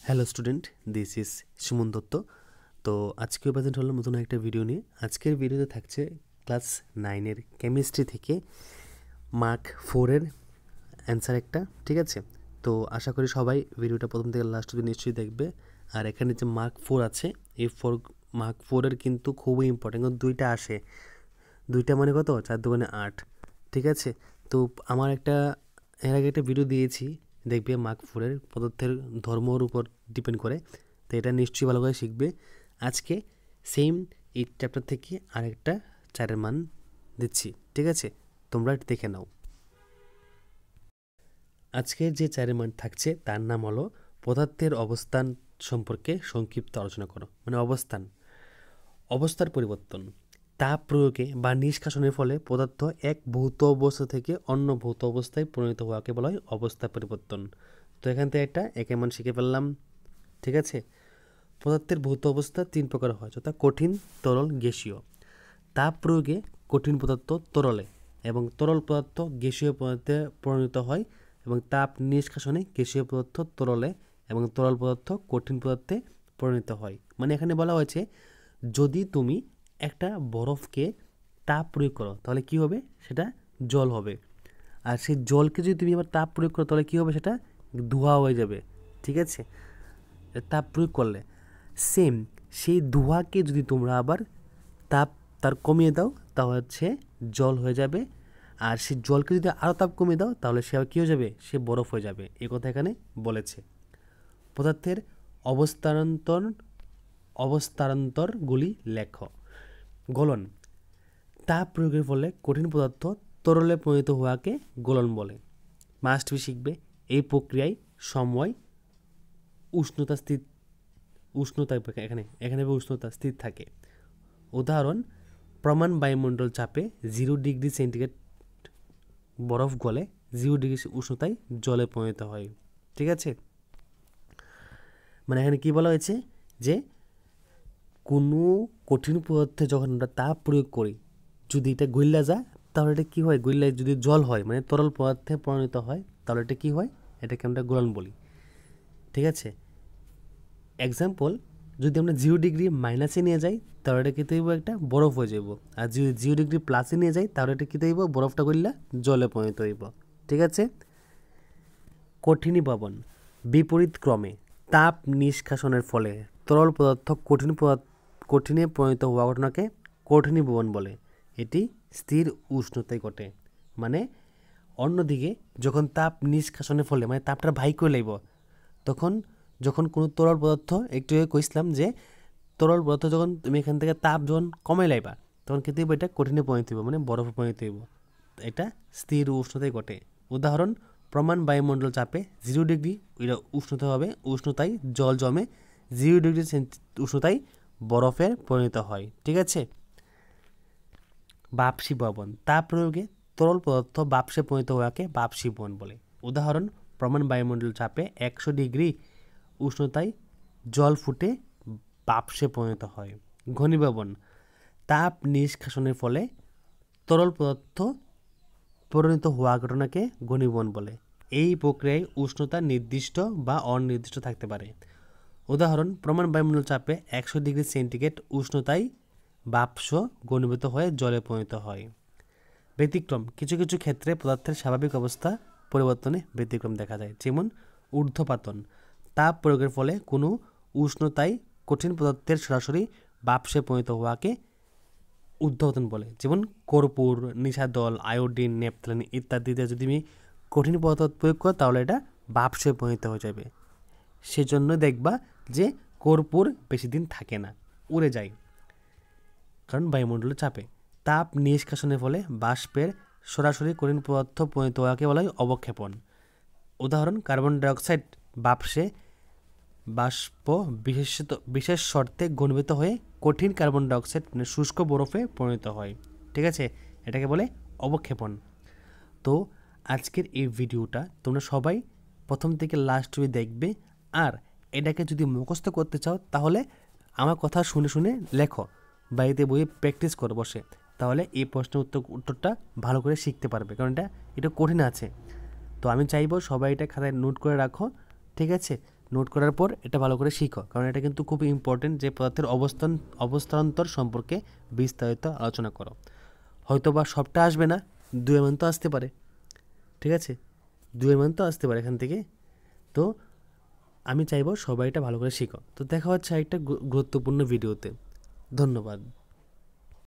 Hello student, this is Suman Dutta. তো আজকেও present হলাম নতুন একটা ভিডিও নিয়ে। আজকের ভিডিওতে থাকছে ক্লাস 9-এর কেমিস্ট্রি থেকে মার্ক 4-এর অ্যান্সার একটা, ঠিক আছে? তো আশা করি সবাই ভিডিওটা প্রথম থেকে লাস্ট অবধি নিশ্চয়ই দেখবে। আর এখানে যে মার্ক 4 আছে, এই মার্ক 4-এর কিন্তু খুবই ইম্পর্টেন্ট, দুইটা আসে। দুইটা মানে কত? 4 দুগুণে 8, ঠিক আছে? তো আমার এর আগে একটা ভিডিও দিয়েছি, দেখবে মার্ক 4-এর পদার্থের ধর্মর উপর ডিপেন্ড করে। তো এটা নিশ্চয়ই ভালো করে শিখবে। আজকে সেম এই চ্যাপ্টার থেকে আরেকটা 4-এর মান দিচ্ছি, ঠিক আছে? তোমরা এটা দেখে নাও। আজকের যে 4-এর মান থাকছে তার নাম হলো পদার্থের অবস্থান সম্পর্কে সংক্ষিপ্ত আলোচনা করো। মানে অবস্থার পরিবর্তন। তাপ প্রয়োগে বা নিষ্কাশনের ফলে পদার্থ এক ভৌত অবস্থা থেকে অন্য ভৌত অবস্থায় পরিণত হওয়াকে বলা হয় অবস্থা পরিবর্তন। তো এখান থেকে একটা একের মান শিখে ফেললাম, ঠিক আছে? পদার্থের ভৌত অবস্থা 3 প্রকার হয়, যথা কঠিন, তরল, গ্যাসীয়। তাপ প্রয়োগে কঠিন পদার্থ তরলে এবং তরল পদার্থ গ্যাসীয় পদার্থে পরিণত হয়, এবং তাপ নিষ্কাশনে গ্যাসীয় পদার্থ তরলে এবং তরল পদার্থ কঠিন পদার্থে পরিণত হয়। মানে এখানে বলা হয়েছে, যদি তুমি একটা বরফকে তাপ প্রয়োগ করো তাহলে কি হবে? সেটা জল হবে। আর সেই জলকে যদি তুমি আবার তাপ প্রয়োগ করো তাহলে কি হবে? সেটা ধোঁয়া হয়ে যাবে, ঠিক আছে? তাপ প্রয়োগ করলে সেম সেই ধোঁয়াকে যদি তোমরা আবার তাপ তার কমিয়ে দাও তাহলে হচ্ছে জল হয়ে যাবে। আর সেই জলকে যদি আরও তাপ কমিয়ে দাও তাহলে সে কী হয়ে যাবে? সে বরফ হয়ে যাবে। এ কথা এখানে বলেছে। পদার্থের অবস্থান্তরগুলি লেখ। গলন। তাপ প্রয়োগের ফলে কঠিন পদার্থ তরলে পরিণত হওয়াকে গলন বলে। মাস্ট বি শিখবে। এই প্রক্রিয়ায় সময় উষ্ণতা স্থির থাকে। উদাহরণ, প্রমাণ বায়ুমণ্ডল চাপে 0 ডিগ্রি সেন্টিগ্রেড বরফ গলে 0 ডিগ্রি উষ্ণতায় জলে পরিণত হয়, ঠিক আছে? মানে এখানে কি বলা হয়েছে যে কোনো কঠিন পদার্থে যখন আমরা তাপ প্রয়োগ করি, যদি এটা গইল্লা যায় তাহলে এটা কী হয়? গইল্লায় যদি জল হয়, মানে তরল পদার্থে পরিণত হয়, তাহলে এটা কী হয়? এটাকে আমরা গলন বলি, ঠিক আছে? এক্সাম্পল, যদি আমরা 0 ডিগ্রি মাইনাসে নিয়ে যাই তাহলে এটা কী হইব? একটা বরফ হয়ে যাব। আর যদি 0 ডিগ্রি প্লাসে নিয়ে যাই তাহলে এটা কী হইব? বরফটা গইল্লা জলে পরিণত হইব, ঠিক আছে? কঠিনীভবন। বিপরীত ক্রমে তাপ নিষ্কাশনের ফলে তরল পদার্থ কঠিনে পরিণত হওয়া ঘটনাকে কঠিনীভবন বলে। এটি স্থির উষ্ণতায় ঘটে। মানে অন্যদিকে যখন তাপ নিষ্কাশনের ফলে, মানে তাপটা ভাই করে লাইব, যখন কোনো তরল পদার্থ, একটু কইছিলাম যে তরল পদার্থ যখন তুমি এখান থেকে তাপ যখন কমে লাইবা তখন কিন্তু এটা কঠিনে পরিণত হইব, মানে বরফে পরিণত হইব। এটা স্থির উষ্ণতায় ঘটে। উদাহরণ, প্রমাণ বায়ুমণ্ডল চাপে 0 ডিগ্রি এটা উষ্ণতা হবে, উষ্ণতায় জল জমে 0 ডিগ্রি উষ্ণতায় বরফের পরিণত হয়, ঠিক আছে? বাষ্পীভবন। তাপ প্রয়োগে তরল পদার্থ বাষ্পে পরিণত হওয়াকে বাষ্পীভবন বলে। উদাহরণ, প্রমাণ বায়ুমণ্ডল চাপে 100 ডিগ্রি উষ্ণতায় জল ফুটে বাষ্পে পরিণত হয়। ঘনীভবন। তাপ নিষ্কাশনের ফলে তরল পদার্থ পরিণত হওয়া ঘটনাকে ঘনীভবন বলে। এই প্রক্রিয়ায় উষ্ণতা নির্দিষ্ট বা অনির্দিষ্ট থাকতে পারে। উদাহরণ, প্রমাণ বায়ুমণ্ডল চাপে 100 ডিগ্রি সেন্টিগ্রেড উষ্ণতায় বাষ্প ঘনীভূত হয়ে জলে পরিণত হয়। ব্যতিক্রম। কিছু কিছু ক্ষেত্রে পদার্থের স্বাভাবিক অবস্থা পরিবর্তনে ব্যতিক্রম দেখা যায়, যেমন ঊর্ধ্বপাতন। তাপ প্রয়োগের ফলে কোনো উষ্ণতায় কঠিন পদার্থের সরাসরি বাষ্পে পরিণত হওয়াকে ঊর্ধ্বপাতন বলে। যেমন কর্পূর, নিশাদল, আয়োডিন, নেপথলিন ইত্যাদিতে যদি আমি কঠিন পদার্থ প্রয়োগ করি তাহলে এটা বাষ্পে পরিণত হয়ে যাবে। সেজন্য দেখবা যে কর্পূর বেশি দিন থাকে না, উড়ে যায়, কারণ বায়ুমণ্ডলের চাপে। তাপ নিষ্কাশনের ফলে বাষ্পের সরাসরি কঠিন পদার্থ পরিণত হওয়াকে বলা হয় অবক্ষেপণ। উদাহরণ, কার্বন ডাইঅক্সাইড বাষ্প বিশেষ শর্তে ঘনীভূত হয়ে কঠিন কার্বন ডাইঅক্সাইড মানে শুষ্ক বরফে পরিণত হয়, ঠিক আছে? এটাকে বলে অবক্ষেপণ। তো আজকের এই ভিডিওটা তোমরা সবাই প্রথম থেকে লাস্ট অবধি দেখবে। আর এটাকে যদি মুখস্থ করতে চাও তাহলে আমার কথা শুনে শুনে লেখো, বাড়িতে বইয়ে প্র্যাকটিস করো বসে, তাহলে এই প্রশ্নের উত্তরটা ভালো করে শিখতে পারবে, কারণ এটা কঠিন আছে। তো আমি চাইবো সবাই এটা খাতায় নোট করে রাখো, ঠিক আছে? নোট করার পর এটা ভালো করে শিখো, কারণ এটা কিন্তু খুব ইম্পর্টেন্ট যে পদার্থের অবস্থান্তর সম্পর্কে বিস্তারিত আলোচনা করো। হয়তো বা সবটা আসবে না, 2 মান তো আসতে পারে, ঠিক আছে, 2 মান তো আসতে পারে এখান থেকে। তো আমি চাইবো সবাই এটা ভালো করে শিখো। তো দেখা হচ্ছে একটা গুরুত্বপূর্ণ ভিডিওতে। ধন্যবাদ।